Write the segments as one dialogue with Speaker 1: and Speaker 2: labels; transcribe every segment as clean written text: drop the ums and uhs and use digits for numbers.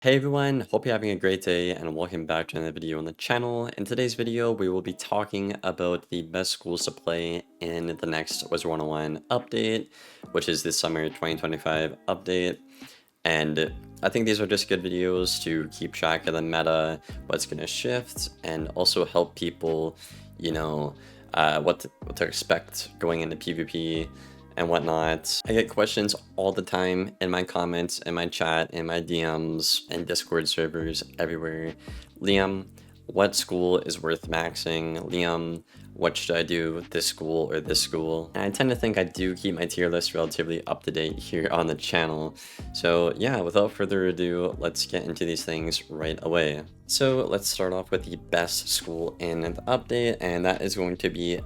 Speaker 1: Hey everyone, hope you're having a great day and welcome back to another video on the channel. In today's video, we will be talking about the best schools to play in the next Wizard101 update, which is the summer 2025 update. And I think these are just good videos to keep track of the meta, what's going to shift, and also help people, you know, what to expect going into PvP and whatnot. I get questions all the time in my comments, in my chat, in my DMs, and Discord servers everywhere. Liam, what school is worth maxing? Liam, what should I do with this school or this school? And I tend to think I do keep my tier list relatively up to date here on the channel. So yeah, without further ado, let's get into these things right away. So let's start off with the best school in the update, and that is going to be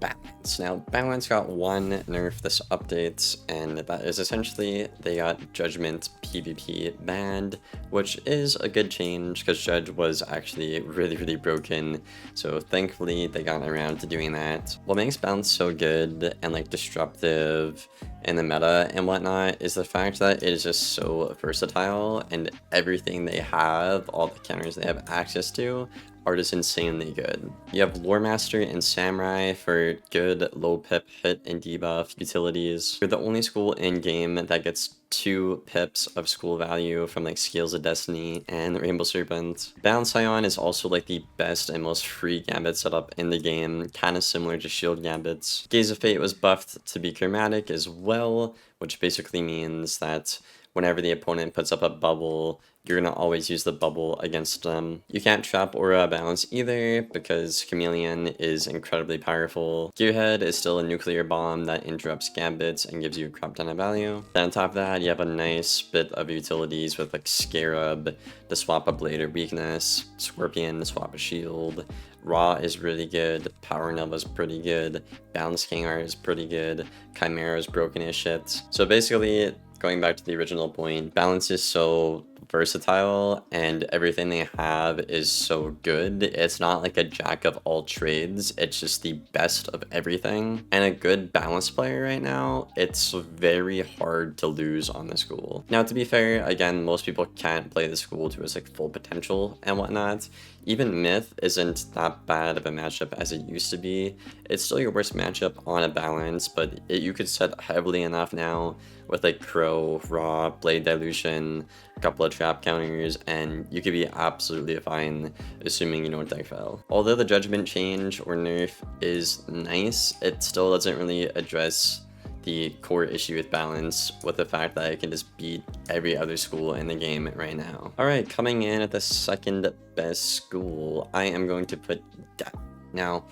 Speaker 1: Balance. Now, Balance got one nerf this update, and that is essentially they got Judgment PvP banned, which is a good change because Judge was actually really broken. So thankfully they got around to doing that. What makes Balance so good and like disruptive in the meta and whatnot is the fact that it is just so versatile, and everything they have, all the counters they have access to, are just insanely good. You have Lore Master and Samurai for good low pip hit and debuff utilities. You're the only school in game that gets 2 pips of school value from like Scales of Destiny and Rainbow Serpent. Balance Scion is also like the best and most free gambit setup in the game, kind of similar to shield gambits. Gaze of Fate was buffed to be chromatic as well, which basically means that whenever the opponent puts up a bubble, you're going to always use the bubble against them. You can't trap Aura Balance either because Chameleon is incredibly powerful. Gearhead is still a nuclear bomb that interrupts gambits and gives you a crap ton of value. Then on top of that, you have a nice bit of utilities with like Scarab to swap a blade or weakness, Scorpion to swap a shield, Raw is really good, Power Nova is pretty good, Balance Kangar is pretty good, Chimera is broken as shit. So basically, going back to the original point, Balance is so versatile and everything they have is so good. It's not like a jack of all trades, it's just the best of everything. And a good Balance player right now, it's very hard to lose on the school. Now, to be fair, again, most people can't play the school to its like full potential and whatnot. Even Myth isn't that bad of a matchup as it used to be. It's still your worst matchup on a Balance, but you could set heavily enough now with like Crow, Raw, Blade Dilution, a couple of trap counters, and you could be absolutely fine, assuming you don't deck fail. Although the Judgment change or nerf is nice, it still doesn't really address the core issue with Balance, with the fact that it can just beat every other school in the game right now. Alright, coming in at the second best school, I am going to put Death. Now,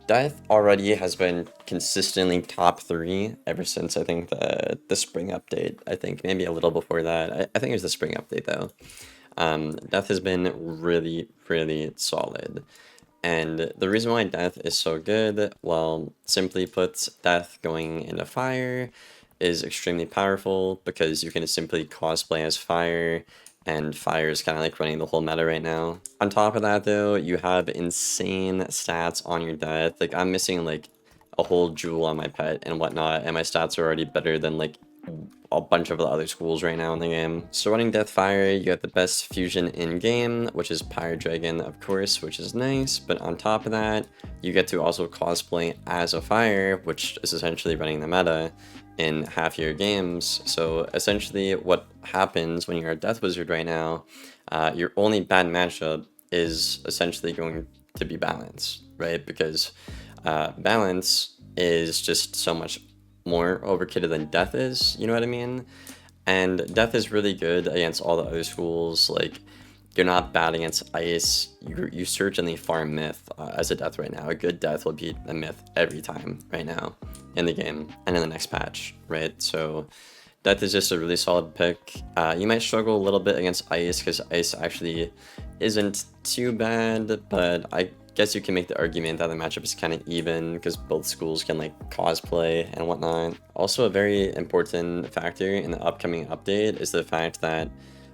Speaker 1: Death already has been consistently top 3 ever since I think the spring update. I think maybe a little before that. I think it was the spring update though. Death has been really solid. And the reason why Death is so good, well, simply put, Death going into Fire is extremely powerful because you can simply cosplay as Fire, and Fire is kind of like running the whole meta right now. On top of that though, you have insane stats on your Death. Like, I'm missing like a whole jewel on my pet and whatnot, and my stats are already better than like a bunch of the other schools right now in the game. So running Death Fire, you get the best fusion in game, which is Pyre Dragon, of course, which is nice. But on top of that, you get to also cosplay as a Fire, which is essentially running the meta in half your games. So essentially what happens when you're a Death Wizard right now, your only bad matchup is essentially going to be Balance, right? Because Balance is just so much more overkitted than Death is, you know what I mean? And Death is really good against all the other schools. Like, you're not bad against Ice. You certainly farm Myth as a Death right now. A good Death will beat a Myth every time right now in the game and in the next patch, right? So Death is just a really solid pick. You might struggle a little bit against Ice because Ice actually isn't too bad, but I guess you can make the argument that the matchup is kind of even because both schools can like cosplay and whatnot. Also, a very important factor in the upcoming update is the fact that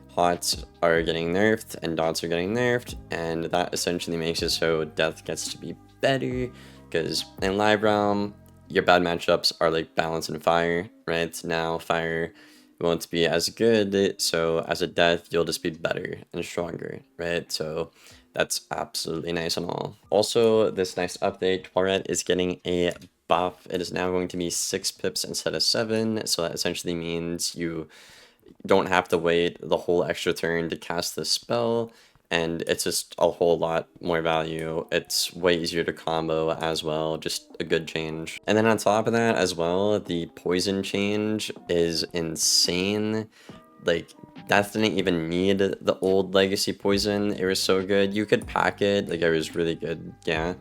Speaker 1: Hots are getting nerfed and Dots are getting nerfed, and that essentially makes it so Death gets to be better because in Live Realm, your bad matchups are like Balance and Fire, right? Now Fire won't be as good, so as a death, you'll just be better and stronger, right? So that's absolutely nice and all. Also, this next update, Toilet is getting a buff. It is now going to be 6 pips instead of 7, so that essentially means you don't have to wait the whole extra turn to cast the spell, and it's just a whole lot more value. It's way easier to combo as well, just a good change. And then on top of that as well, the poison change is insane. Like, Death didn't even need the old legacy poison. It was so good. You could pack it, like, it was really good, yeah.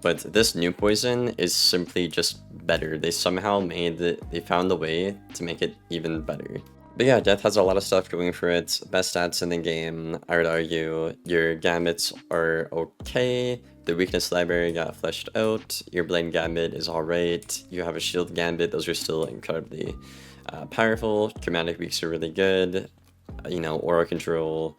Speaker 1: But this new poison is simply just better. They somehow made it, they found a way to make it even better. But yeah, Death has a lot of stuff going for it. Best stats in the game, I would argue. Your gambits are okay. The weakness library got fleshed out. Your blade gambit is alright. You have a shield gambit. Those are still incredibly powerful. Chromatic weaks are really good. You know, aura control.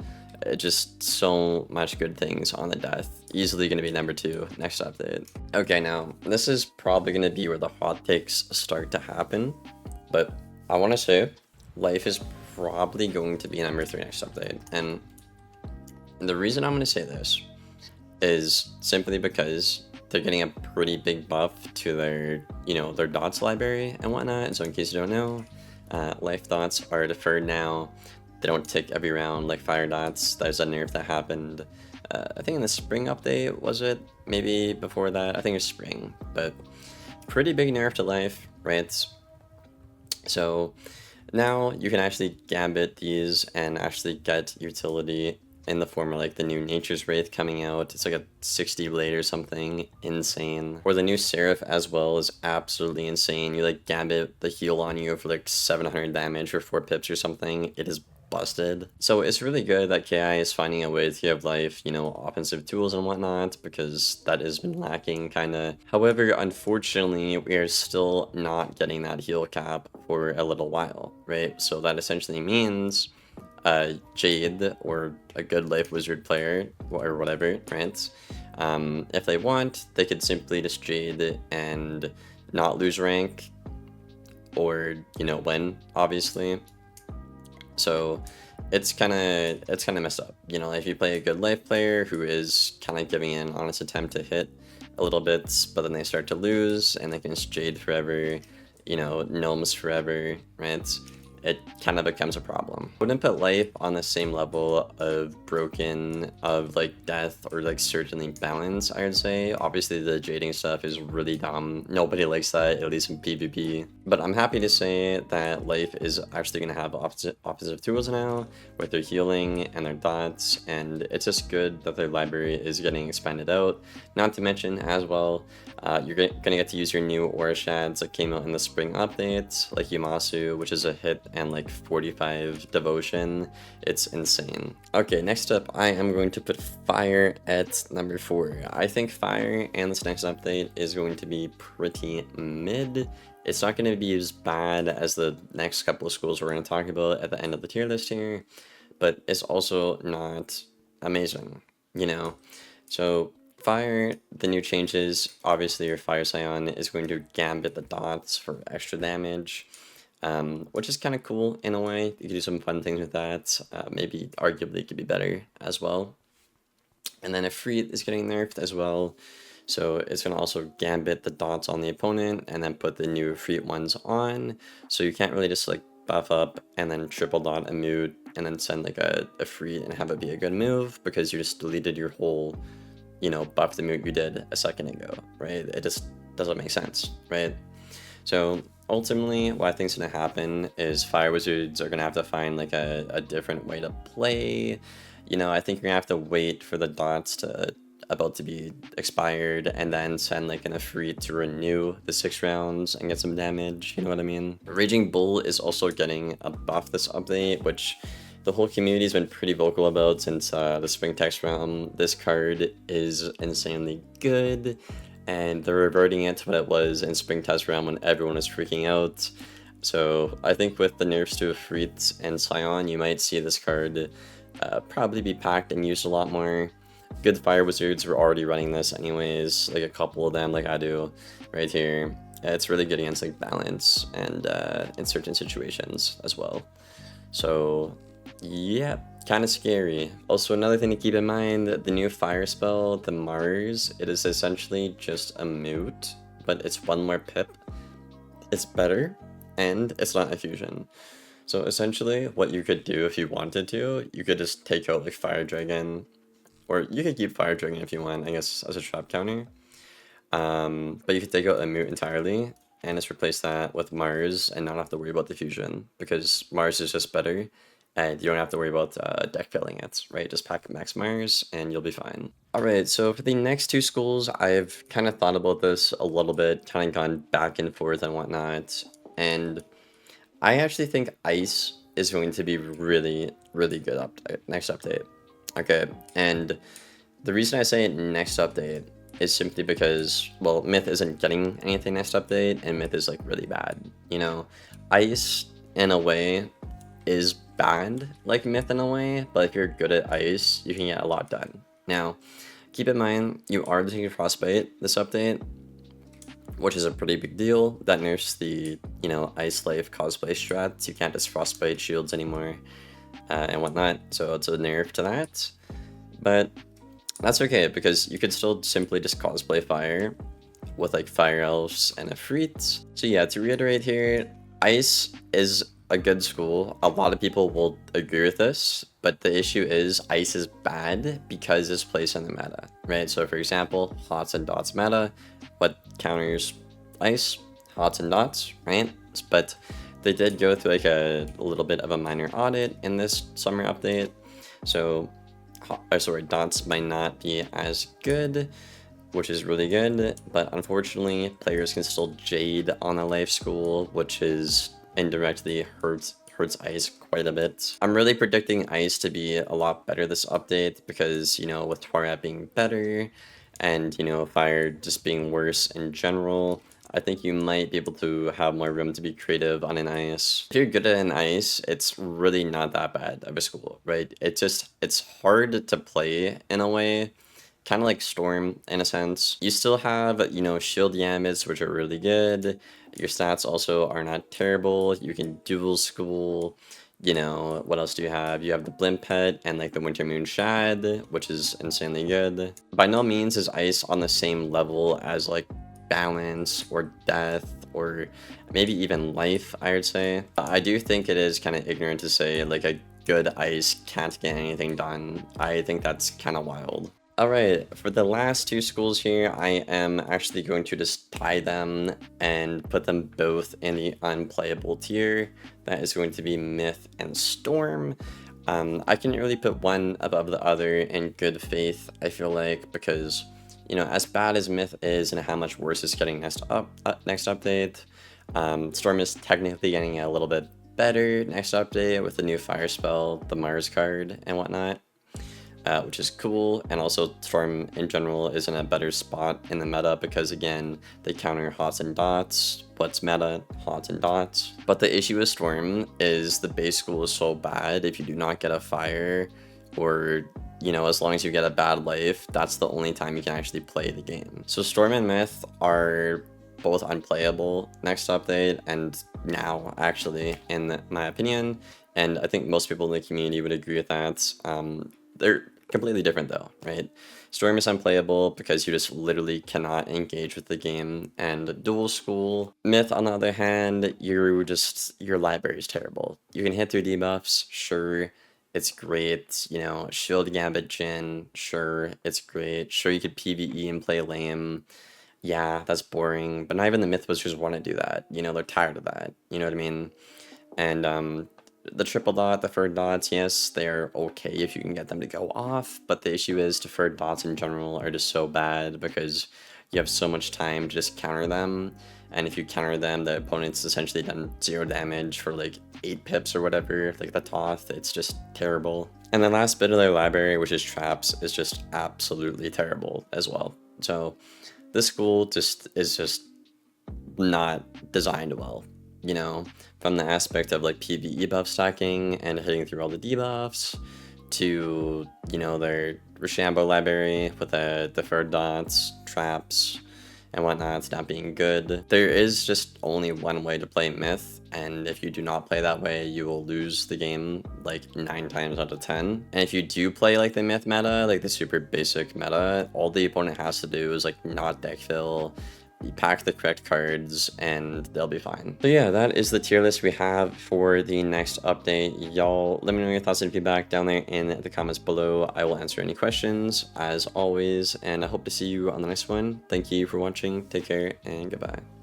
Speaker 1: Just so much good things on the Death. Easily going to be number 2 next update. Okay, now, this is probably going to be where the hot takes start to happen. But I want to say, Life is probably going to be number 3 next update. And the reason I'm going to say this is simply because they're getting a pretty big buff to their, you know, their dots library and whatnot. And so in case you don't know, life dots are deferred now. They don't tick every round like fire dots. There's a nerf that happened, I think in the spring update, was it? Maybe before that? I think it was spring, but pretty big nerf to life, right? So now you can actually gambit these and actually get utility in the form of like the new Nature's Wraith coming out. It's like a 60 blade or something. Insane. Or the new Seraph as well is absolutely insane. You like gambit the heal on you for like 700 damage or 4 pips or something. It is busted. So it's really good that KI is finding a way to give life, you know, offensive tools and whatnot, because that has been lacking kinda. However, unfortunately, we are still not getting that heal cap for a little while, right? So that essentially means Jade or a good life wizard player or whatever, right? If they want, they could simply just Jade and not lose rank, or, you know, win, obviously. So it's kind of messed up, you know. If you play a good life player who is kind of giving an honest attempt to hit a little bit, but then they start to lose and they can just Jade forever, you know, gnomes forever, right? It kind of becomes a problem. I wouldn't put life on the same level of broken, of like death, or like certainly balance, I would say. Obviously the jading stuff is really dumb. Nobody likes that, at least in PvP. But I'm happy to say that life is actually going to have opposite tools now, with their healing and their dots, and it's just good that their library is getting expanded out. Not to mention as well, you're going to get to use your new aura shads that came out in the spring update, like Yumasu, which is a hit and like 45 devotion. It's insane. Okay, next up, I am going to put fire at number 4. I think fire and this next update is going to be pretty mid. It's not going to be as bad as the next couple of schools we're going to talk about at the end of the tier list here, but it's also not amazing, you know? So fire, the new changes, obviously your fire scion is going to gambit the dots for extra damage, which is kind of cool in a way. You can do some fun things with that. Maybe arguably it could be better as well. And then Ifrit is getting nerfed as well. So it's going to also gambit the dots on the opponent and then put the new Ifrit ones on. So you can't really just like buff up and then triple dot a mute and then send like a Ifrit and have it be a good move, because you just deleted your whole, you know, buff the mute you did a second ago, right? It just doesn't make sense, right? So ultimately, what I think is going to happen is Fire Wizards are going to have to find like a different way to play. You know, I think you're going to have to wait for the dots to about to be expired and then send like an Ifrit to renew the 6 rounds and get some damage, you know what I mean? Raging Bull is also getting a buff this update, which the whole community has been pretty vocal about since the Spring Text Realm. This card is insanely good, and they're reverting it to what it was in Spring Test Realm when everyone was freaking out. So I think with the nerfs to Ifrit and Scion, you might see this card probably be packed and used a lot more. Good Fire Wizards were already running this anyways, like a couple of them, like I do right here. It's really good against like balance and in certain situations as well. So, yeah, kind of scary. Also, another thing to keep in mind, the new fire spell, the Mars, it is essentially just a moot, but it's one more pip. It's better, and it's not a fusion. So essentially, what you could do if you wanted to, you could just take out like Fire Dragon, or you could keep Fire Dragon if you want, I guess, as a trap counter. But you could take out a moot entirely and just replace that with Mars and not have to worry about the fusion because Mars is just better and you don't have to worry about deck filling it, right? Just pack Max Mars and you'll be fine. Alright, so for the next two schools, I've kind of thought about this a little bit, kind of gone back and forth and whatnot, and I actually think Ice is going to be really, really good next update. Okay, and the reason I say next update is simply because, well, Myth isn't getting anything next update, and Myth is like really bad. You know, Ice in a way is bad like Myth in a way, but if you're good at Ice, you can get a lot done. Now, keep in mind, you are losing Frostbite this update, which is a pretty big deal. That nerfs the, you know, Ice Life cosplay strats. You can't just Frostbite shields anymore and whatnot, so it's a nerf to that. But that's okay, because you could still simply just cosplay fire with like fire elves and a Freet. So yeah, to reiterate here, Ice is a good school. A lot of people will agree with this, but the issue is Ice is bad because it's placed in the meta, right? So for example, Hots and Dots meta, what counters Ice? Hots and Dots, right? But they did go through like a little bit of a minor audit in this summer update. So Dots might not be as good, which is really good, but unfortunately, players can still Jade on a life school, which is indirectly hurts Ice quite a bit. I'm really predicting Ice to be a lot better this update because, you know, with Tauret being better and, you know, Fire just being worse in general, I think you might be able to have more room to be creative on an Ice. If you're good at an Ice, it's really not that bad of a school, right? It's hard to play in a way, kind of like Storm in a sense. You still have, you know, shield damage, which are really good. Your stats also are not terrible. You can dual school. You know, what else do you have? You have the Blimp Pet and like the Winter Moon Shad, which is insanely good. By no means is Ice on the same level as like Balance or Death or maybe even Life, I would say. I do think it is kind of ignorant to say like a good Ice can't get anything done. I think that's kind of wild. Alright, for the last two schools here, I am actually going to just tie them and put them both in the unplayable tier. That is going to be Myth and Storm. I can really put one above the other in good faith, I feel like, because, you know, as bad as Myth is and how much worse it's getting next update, Storm is technically getting a little bit better next update with the new fire spell, the Mars card, and whatnot. Which is cool, and also Storm in general is in a better spot in the meta because, again, they counter Hots and Dots. What's meta? Hots and Dots. But the issue with Storm is the base school is so bad. If you do not get a fire, or, you know, as long as you get a bad life, that's the only time you can actually play the game. So Storm and Myth are both unplayable next update, and now, actually, in my opinion, and I think most people in the community would agree with that. They're completely different though, right? Storm is unplayable because you just literally cannot engage with the game, and dual school. Myth, on the other hand, your library is terrible. You can hit through debuffs, sure, it's great. You know, shield Gambit Jhin, sure, it's great. Sure, you could PvE and play lame. Yeah, that's boring, but not even the Myth Wizards want to do that. You know, they're tired of that. You know what I mean? And the triple dot, deferred dots, yes, they're okay if you can get them to go off, but the issue is deferred dots in general are just so bad because you have so much time to just counter them, and if you counter them, the opponent's essentially done 0 damage for like 8 pips or whatever, like the Toth. It's just terrible. And the last bit of their library, which is traps, is just absolutely terrible as well. So this school is just not designed well. You know, from the aspect of like PvE buff stacking and hitting through all the debuffs to, you know, their Rochambeau library with the deferred dots, traps, and whatnot not being good. There is just only one way to play Myth, and if you do not play that way, you will lose the game like 9 times out of 10. And if you do play like the Myth meta, like the super basic meta, all the opponent has to do is like not deck fill, you pack the correct cards, and they'll be fine. So yeah, that is the tier list we have for the next update. Y'all, let me know your thoughts and feedback down there in the comments below. I will answer any questions, as always, and I hope to see you on the next one. Thank you for watching, take care, and goodbye.